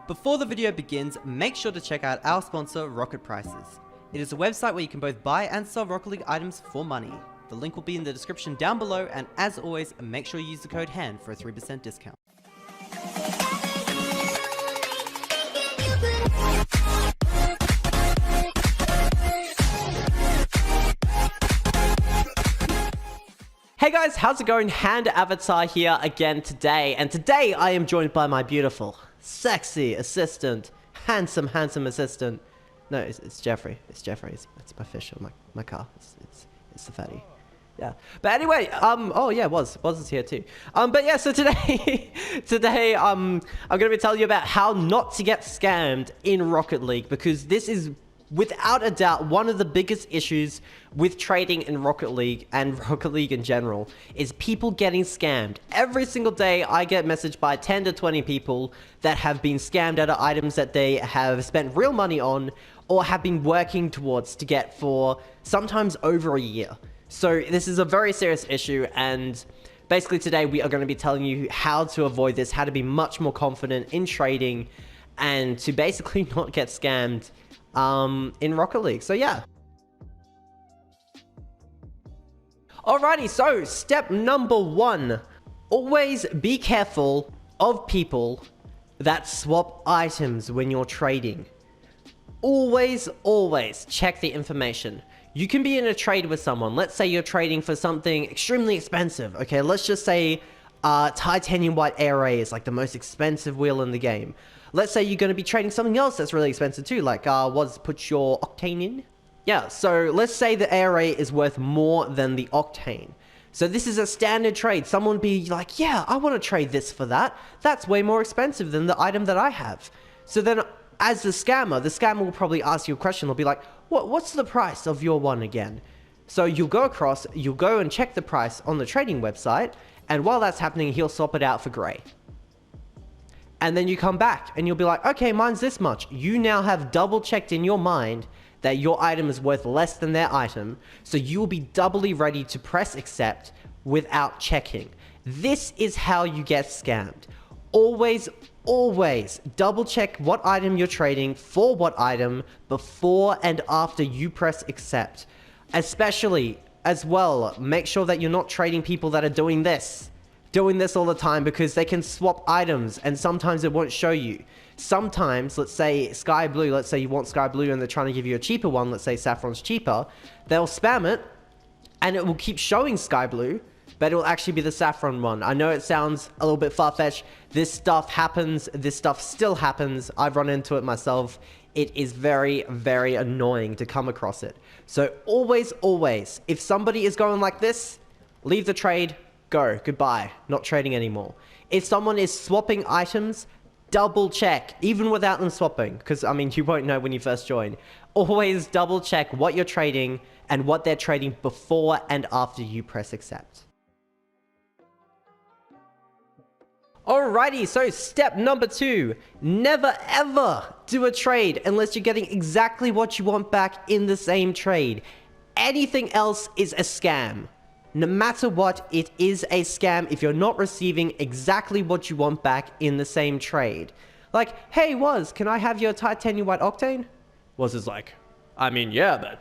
Before the video begins, make sure to check out our sponsor, Rocket Prices. It is a website where you can both buy and sell Rocket League items for money. The link will be in the description down below, and as always, make sure you use the code HAND for a 3% discount. Hey guys, how's it going? Hand Avatar here again today, and today I am joined by my beautiful, sexy assistant, handsome assistant. No, it's Jeffrey. It's Jeffrey. It's my fish on my car. It's the fatty. Yeah. But anyway, oh yeah, Woz is here too. But yeah, so today, I'm gonna be telling you about how not to get scammed in Rocket League, because this is without a doubt one of the biggest issues with trading in Rocket League and Rocket League in general is people getting scammed. Every single day I get messaged by 10 to 20 people that have been scammed out of items that they have spent real money on or have been working towards to get for sometimes over a year. So this is a very serious issue, and basically today we are going to be telling you how to avoid this, how to be much more confident in trading, and to basically not get scammed in Rocket League. So yeah. Alrighty, so step number 1. Always be careful of people that swap items when you're trading. Always check the information. You can be in a trade with someone. Let's say you're trading for something extremely expensive. Okay, let's just say titanium white ARA is like the most expensive wheel in the game. Let's say you're going to be trading something else that's really expensive too, like put your octane in. Yeah, so let's say the ARA is worth more than the octane. So this is a standard trade. Someone would be like, yeah, I want to trade this for that. That's way more expensive than the item that I have. So then as the scammer will probably ask you a question. They'll be like, what's the price of your one again? So you'll go and check the price on the trading website, and while that's happening, he'll swap it out for gray. And then you come back and you'll be like, okay, mine's this much. You now have double checked in your mind that your item is worth less than their item, so you will be doubly ready to press accept without checking. This is how you get scammed. Always double check what item you're trading for what item before and after you press accept. Especially as well, make sure that you're not trading people that are doing this all the time, because they can swap items and sometimes it won't show you. Sometimes, let's say Sky Blue, let's say you want Sky Blue and they're trying to give you a cheaper one, let's say Saffron's cheaper, they'll spam it and it will keep showing Sky Blue, but it will actually be the Saffron one. I know it sounds a little bit far-fetched. This stuff happens. This stuff still happens. I've run into it myself. It is very annoying to come across it. So always, if somebody is going like this, leave the trade, go, goodbye, not trading anymore. If someone is swapping items, double check, even without them swapping, because I mean, you won't know when you first join. Always double check what you're trading and what they're trading before and after you press accept. Alrighty, so step number 2, never ever do a trade unless you're getting exactly what you want back in the same trade. Anything else is a scam. No matter what, it is a scam if you're not receiving exactly what you want back in the same trade. Like, hey Woz, can I have your titanium white octane? Woz is like, I mean, yeah, but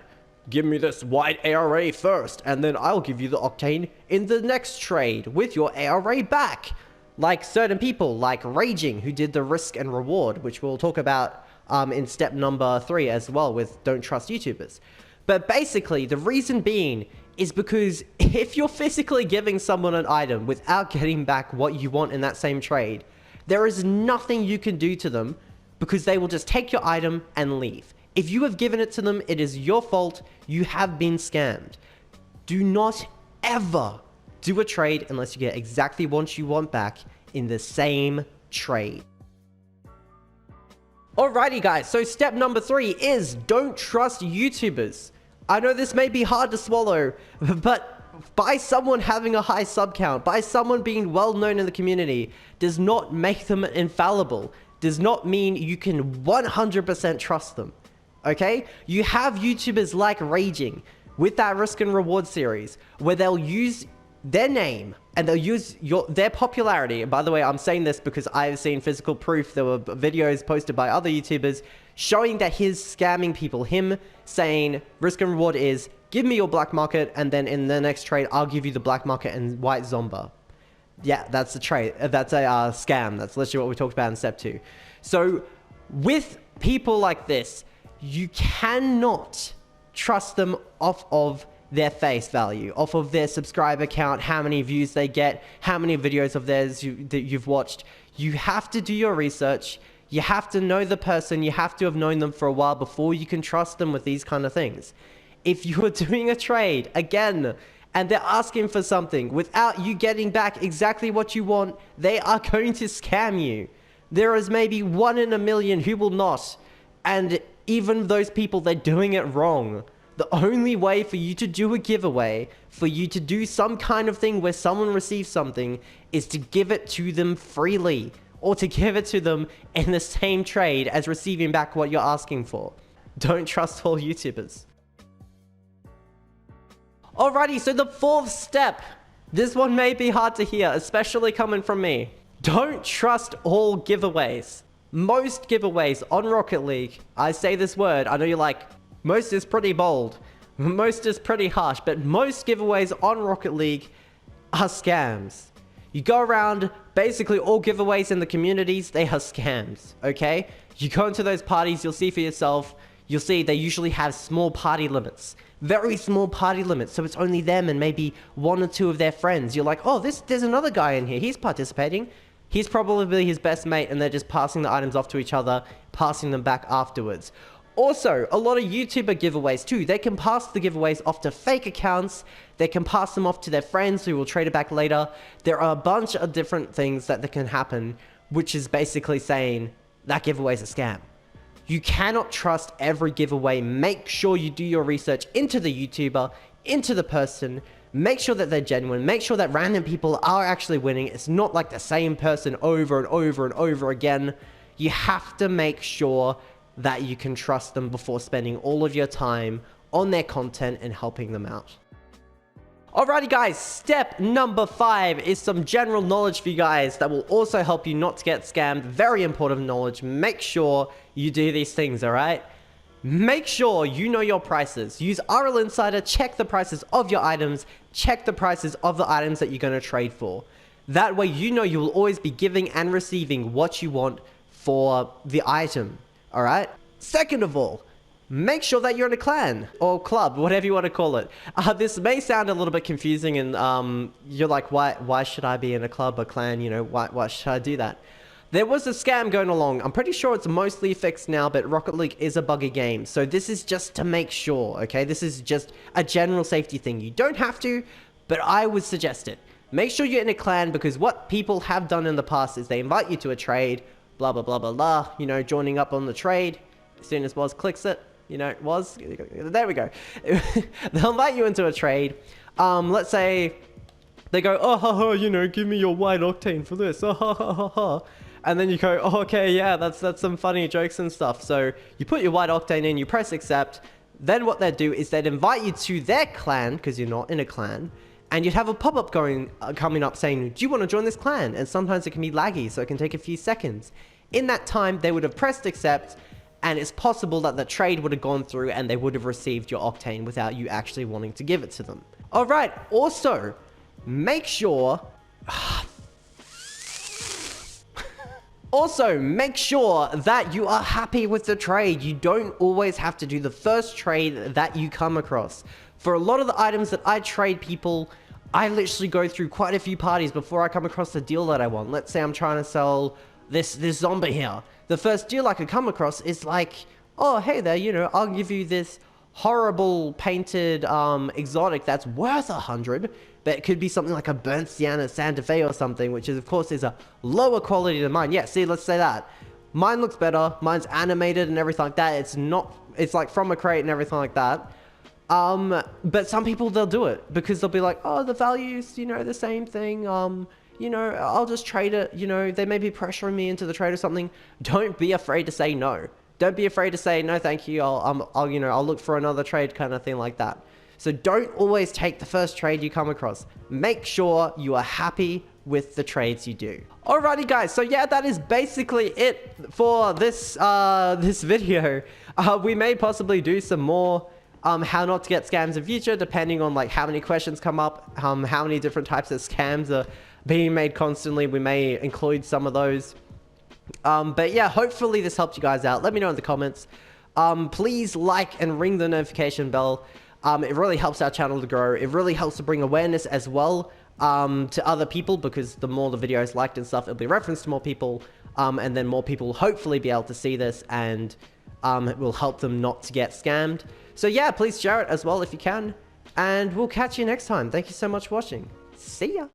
give me this white ARA first, and then I'll give you the octane in the next trade with your ARA back. Like certain people, like Raging, who did the risk and reward, which we'll talk about in step number 3 as well with Don't Trust YouTubers. But basically, the reason being is because if you're physically giving someone an item without getting back what you want in that same trade, there is nothing you can do to them, because they will just take your item and leave. If you have given it to them, it is your fault. You have been scammed. Do not ever do a trade unless you get exactly what you want back in the same trade. Alrighty guys, so step number 3 is don't trust YouTubers. I know this may be hard to swallow, but by someone having a high sub count, by someone being well known in the community, does not make them infallible. Does not mean you can 100% trust them. Okay? You have YouTubers like Raging with that risk and reward series, where they'll use their name, and they'll use their popularity. And by the way, I'm saying this because I've seen physical proof. There were videos posted by other YouTubers showing that he's scamming people. Him saying risk and reward is give me your black market, and then in the next trade I'll give you the black market and white Zomba. Yeah, that's a trade. That's a scam. That's literally what we talked about in step 2. So with people like this, you cannot trust them off of their face value, off of their subscriber count, how many views they get, how many videos of theirs that you've watched. You have to do your research. You have to know the person. You have to have known them for a while before you can trust them with these kind of things. If you are doing a trade, again, and they're asking for something without you getting back exactly what you want, they are going to scam you. There is maybe 1 in a million who will not. And even those people, they're doing it wrong. The only way for you to do a giveaway, for you to do some kind of thing where someone receives something, is to give it to them freely, or to give it to them in the same trade as receiving back what you're asking for. Don't trust all YouTubers. Alrighty, so the 4th step. This one may be hard to hear, especially coming from me. Don't trust all giveaways. Most giveaways on Rocket League, I say this word, I know you're like, most is pretty bold, most is pretty harsh, but most giveaways on Rocket League are scams. You go around, basically all giveaways in the communities, they are scams, okay? You go into those parties, you'll see for yourself, you'll see they usually have small party limits. Very small party limits, so it's only them and maybe 1 or 2 of their friends. You're like, oh, there's another guy in here, he's participating. He's probably his best mate, and they're just passing the items off to each other, passing them back afterwards. Also, a lot of YouTuber giveaways too. They can pass the giveaways off to fake accounts. They can pass them off to their friends who will trade it back later. There are a bunch of different things that can happen, which is basically saying that giveaway is a scam. You cannot trust every giveaway. Make sure you do your research into the YouTuber, into the person. Make sure that they're genuine. Make sure that random people are actually winning. It's not like the same person over and over and over again. You have to make sure that you can trust them before spending all of your time on their content and helping them out. Alrighty guys, step number 5 is some general knowledge for you guys that will also help you not to get scammed. Very important knowledge. Make sure you do these things, alright? Make sure you know your prices. Use RL Insider, check the prices of your items, check the prices of the items that you're going to trade for. That way you know you will always be giving and receiving what you want for the item. Alright? Second of all, make sure that you're in a clan or club, whatever you want to call it. This may sound a little bit confusing, and you're like, why should I be in a club or clan? You know, why should I do that? There was a scam going along. I'm pretty sure it's mostly fixed now, but Rocket League is a buggy game. So this is just to make sure, okay? This is just a general safety thing. You don't have to, but I would suggest it. Make sure you're in a clan, because what people have done in the past is they invite you to a trade, blah, blah, blah, blah, blah, you know, joining up on the trade. As soon as Woz clicks it, you know, Woz, there we go. They'll invite you into a trade. Let's say they go, oh, ha, ha, you know, give me your white octane for this, oh, ha, ha, ha, ha. And then you go, oh, okay, yeah, that's some funny jokes and stuff. So you put your white octane in, you press accept. Then what they'd do is they'd invite you to their clan, because you're not in a clan, and you'd have a pop-up coming up saying, do you want to join this clan? And sometimes it can be laggy, so it can take a few seconds. In that time, they would have pressed accept, and it's possible that the trade would have gone through and they would have received your octane without you actually wanting to give it to them. All right, also, make sure... Also, make sure that you are happy with the trade. You don't always have to do the first trade that you come across. For a lot of the items that I trade people, I literally go through quite a few parties before I come across the deal that I want. Let's say I'm trying to sell this zombie here. The first deal I could come across is like, oh, hey there, you know, I'll give you this horrible painted exotic that's worth 100, but it could be something like a burnt Sienna Santa Fe or something, which is, of course, is a lower quality than mine. Yeah, see, let's say that. Mine looks better. Mine's animated and everything like that. It's like from a crate and everything like that. But some people, they'll do it because they'll be like, oh, the value's, you know, the same thing. You know, I'll just trade it. You know, they may be pressuring me into the trade or something. Don't be afraid to say no. Don't be afraid to say, no, thank you. I'll look for another trade kind of thing like that. So don't always take the first trade you come across. Make sure you are happy with the trades you do. Alrighty guys, so yeah, that is basically it for this this video. We may possibly do some more how not to get scams in future, depending on like how many questions come up, how many different types of scams are being made constantly. We may include some of those. But yeah, hopefully this helped you guys out. Let me know in the comments. Please like and ring the notification bell. It really helps our channel to grow. It really helps to bring awareness as well to other people, because the more the video is liked and stuff, it'll be referenced to more people, and then more people will hopefully be able to see this, and it will help them not to get scammed. So yeah, please share it as well if you can, and we'll catch you next time. Thank you so much for watching. See ya!